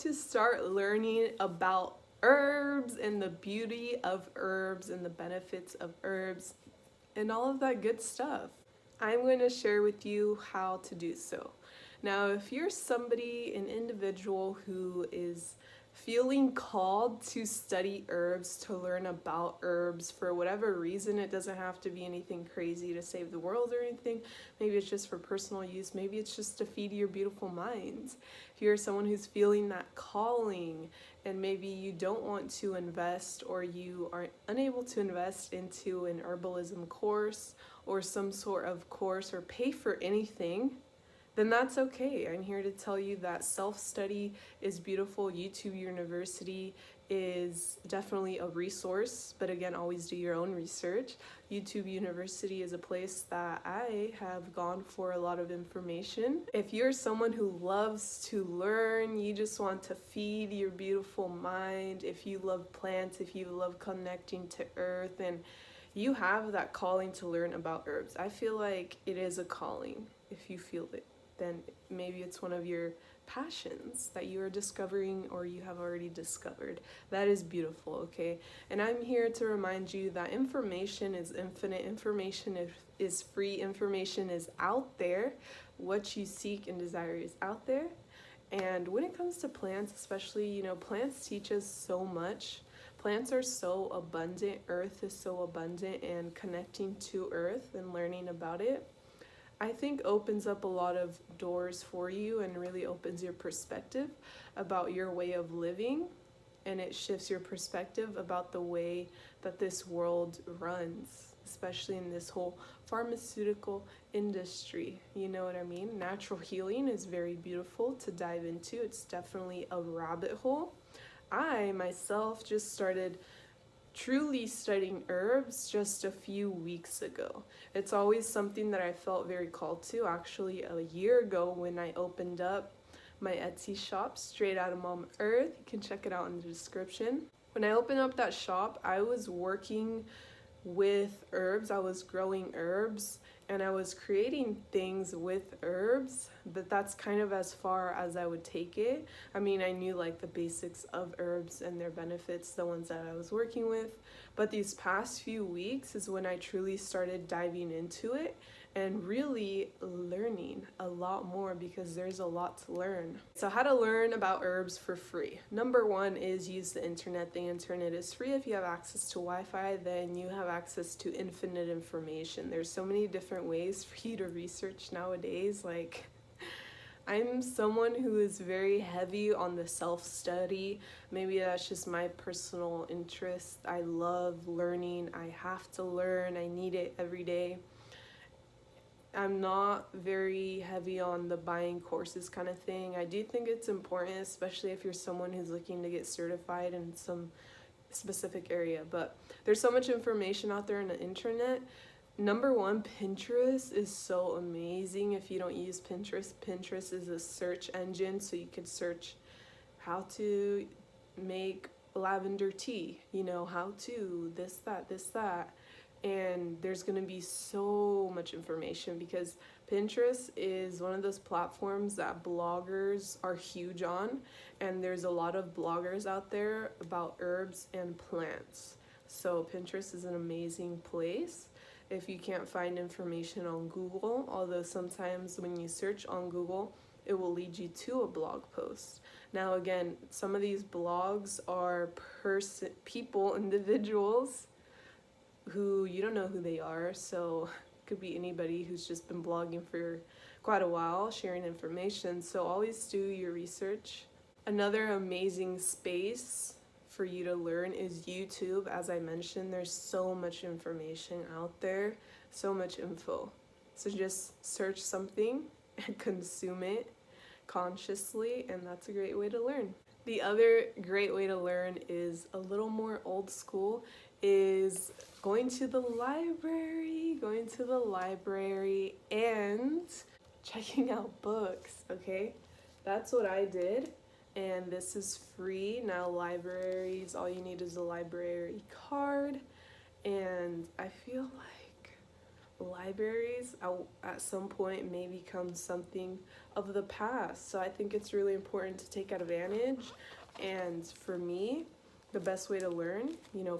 to start learning about herbs and the beauty of herbs and the benefits of herbs and all of that good stuff. I'm going to share with you how to do so. Now, if you're somebody, an individual who is feeling called to study herbs, to learn about herbs for whatever reason, it doesn't have to be anything crazy to save the world or anything. Maybe it's just for personal use. Maybe it's just to feed your beautiful minds. If you're someone who's feeling that calling and maybe you don't want to invest or you are unable to invest into an herbalism course or some sort of course or pay for anything, then that's okay. I'm here to tell you that self-study is beautiful. YouTube University is definitely a resource, but again, always do your own research. YouTube University is a place that I have gone for a lot of information. If you're someone who loves to learn, you just want to feed your beautiful mind, if you love plants, if you love connecting to earth, and you have that calling to learn about herbs. I feel like it is a calling. If you feel it, then maybe it's one of your passions that you are discovering or you have already discovered. That is beautiful, okay? And I'm here to remind you that information is infinite, information is free, information is out there. What you seek and desire is out there. And when it comes to plants, especially, plants teach us so much. Plants are so abundant, earth is so abundant, and connecting to earth and learning about it, I think opens up a lot of doors for you and really opens your perspective about your way of living, and it shifts your perspective about the way that this world runs, especially in this whole pharmaceutical industry. You know what I mean? Natural healing is very beautiful to dive into. It's definitely a rabbit hole. I myself just started truly studying herbs just a few weeks ago. It's always something that I felt very called to. Actually, a year ago when I opened up my Etsy shop, Straight Out of Mom Earth, you can check it out in the description. When I opened up that shop, I was working with herbs, I was growing herbs, and I was creating things with herbs, but that's kind of as far as I would take it. I mean, I knew like the basics of herbs and their benefits, the ones that I was working with, but these past few weeks is when I truly started diving into it and really learning a lot more, because there's a lot to learn. So how to learn about herbs for free. Number one is use the internet. The internet is free. If you have access to Wi-Fi, then you have access to infinite information. There's so many different ways for you to research nowadays. Like, I'm someone who is very heavy on the self-study. Maybe that's just my personal interest. I love learning. I have to learn. I need it every day. I'm not very heavy on the buying courses kind of thing. I do think it's important, especially if you're someone who's looking to get certified in some specific area. But there's so much information out there on the internet. Number one, Pinterest is so amazing. If you don't use Pinterest, Pinterest is a search engine, so you could search how to make lavender tea, how to this, that. And there's going to be so much information, because Pinterest is one of those platforms that bloggers are huge on, and there's a lot of bloggers out there about herbs and plants. So Pinterest is an amazing place. If you can't find information on Google, although sometimes when you search on Google, it will lead you to a blog post. Now again, some of these blogs are individuals who you don't know who they are, so it could be anybody who's just been blogging for quite a while, sharing information. So always do your research. Another amazing space for you to learn is YouTube. As I mentioned, there's so much information out there, so much info. So just search something and consume it consciously, and that's a great way to learn. The other great way to learn is a little more old school, is going to the library and checking out books, okay? That's what I did, and this is free. Now libraries, all you need is a library card, and I feel like libraries at some point may become something of the past. So I think it's really important to take advantage. And for me, the best way to learn,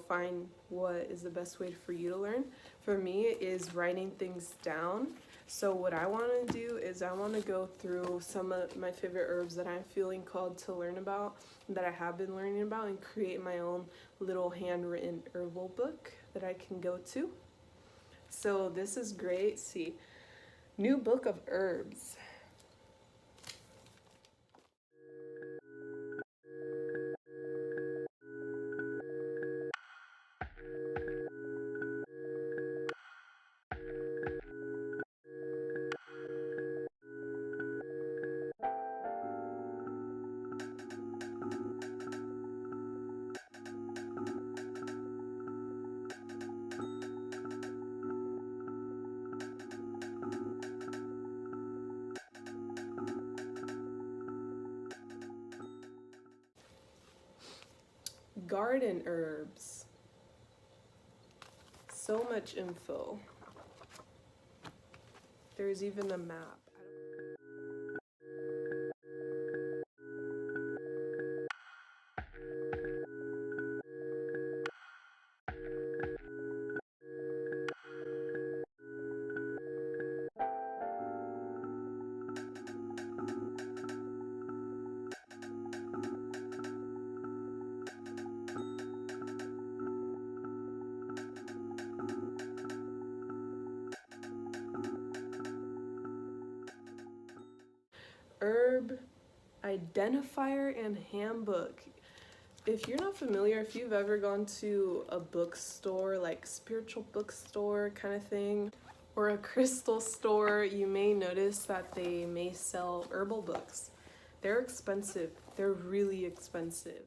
find what is the best way for you to learn. For me, is writing things down. So what I want to do is I want to go through some of my favorite herbs that I'm feeling called to learn about, that I have been learning about, and create my own little handwritten herbal book that I can go to. So this is great. See, new book of herbs. Garden herbs. So much info. There's even a map. Herb identifier and handbook. If you're not familiar, if you've ever gone to a bookstore, like spiritual bookstore kind of thing, or a crystal store, you may notice that they may sell herbal books. They're expensive. They're really expensive.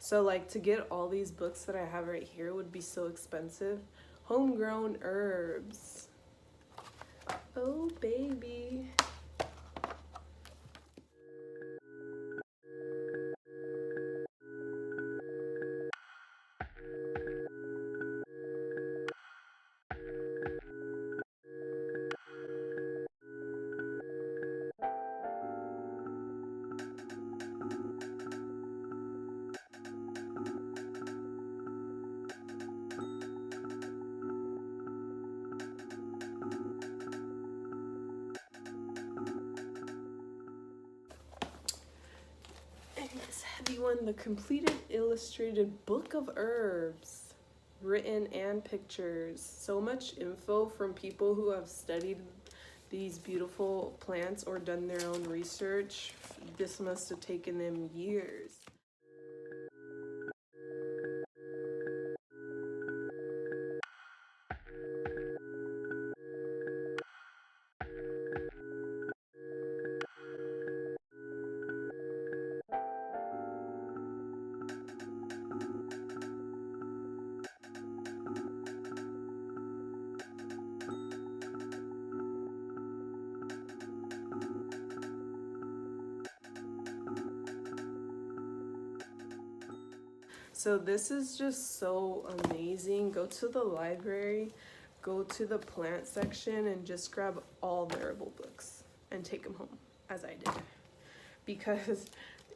So like to get all these books that I have right here would be so expensive. Homegrown herbs. Oh baby. Heavy one, the completed illustrated book of herbs, written and pictures. So much info from people who have studied these beautiful plants or done their own research. This must have taken them years. So this is just so amazing. Go to the library, go to the plant section, and just grab all the herbal books and take them home, as I did. Because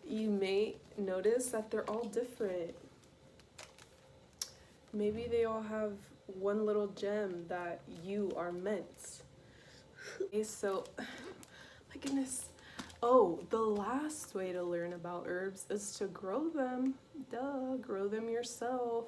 you may notice that they're all different. Maybe they all have one little gem that you are meant. Okay, so, my goodness. Oh, the last way to learn about herbs is to grow them. Duh, grow them yourself.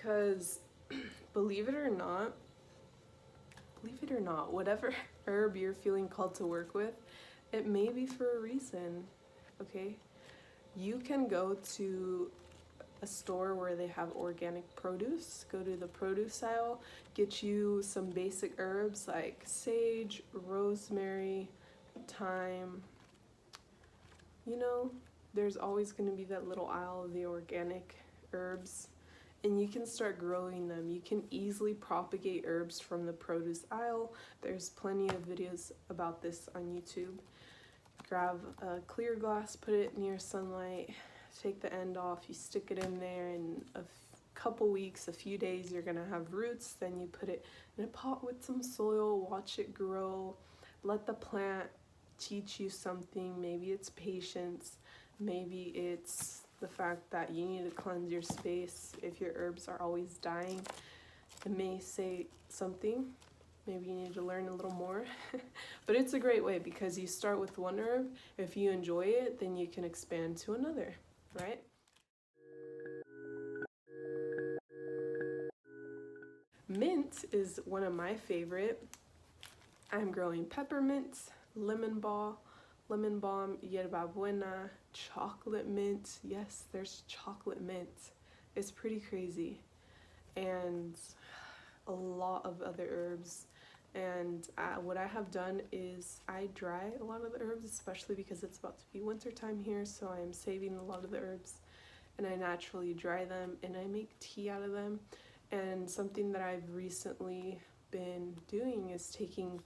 because believe it or not, whatever herb you're feeling called to work with, it may be for a reason, okay? You can go to a store where they have organic produce, go to the produce aisle, get you some basic herbs like sage, rosemary, thyme. You know, there's always going to be that little aisle of the organic herbs, and you can start growing them. You can easily propagate herbs from the produce aisle. There's plenty of videos about this on YouTube. Grab a clear glass, put it near sunlight, take the end off, you stick it in there, in a couple weeks, a few days, you're gonna have roots. Then you put it in a pot with some soil, watch it grow, let the plant teach you something. Maybe it's patience, maybe it's the fact that you need to cleanse your space. If your herbs are always dying, it may say something. Maybe you need to learn a little more. But it's a great way because you start with one herb. If you enjoy it, then you can expand to another, right? Mint is one of my favorite. I'm growing peppermint, lemon balm, yerba buena, chocolate mint. Yes, there's chocolate mint. It's pretty crazy. And a lot of other herbs. And what I have done is I dry a lot of the herbs, especially because it's about to be winter time here, so I am saving a lot of the herbs, and I naturally dry them and I make tea out of them. And something that I've recently been doing is taking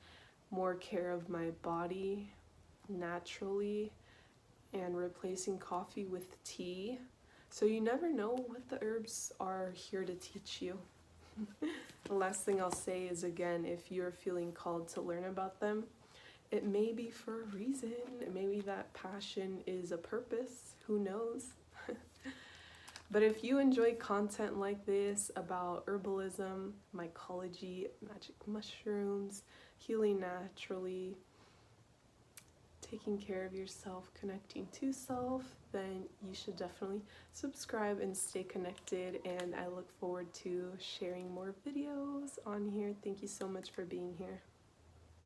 more care of my body naturally and replacing coffee with tea. So you never know what the herbs are here to teach you. The last thing I'll say is, again, if you're feeling called to learn about them, it may be for a reason. Maybe that passion is a purpose. Who knows? But if you enjoy content like this about herbalism, mycology, magic mushrooms, healing naturally, taking care of yourself, connecting to self, then you should definitely subscribe and stay connected. And I look forward to sharing more videos on here. Thank you so much for being here.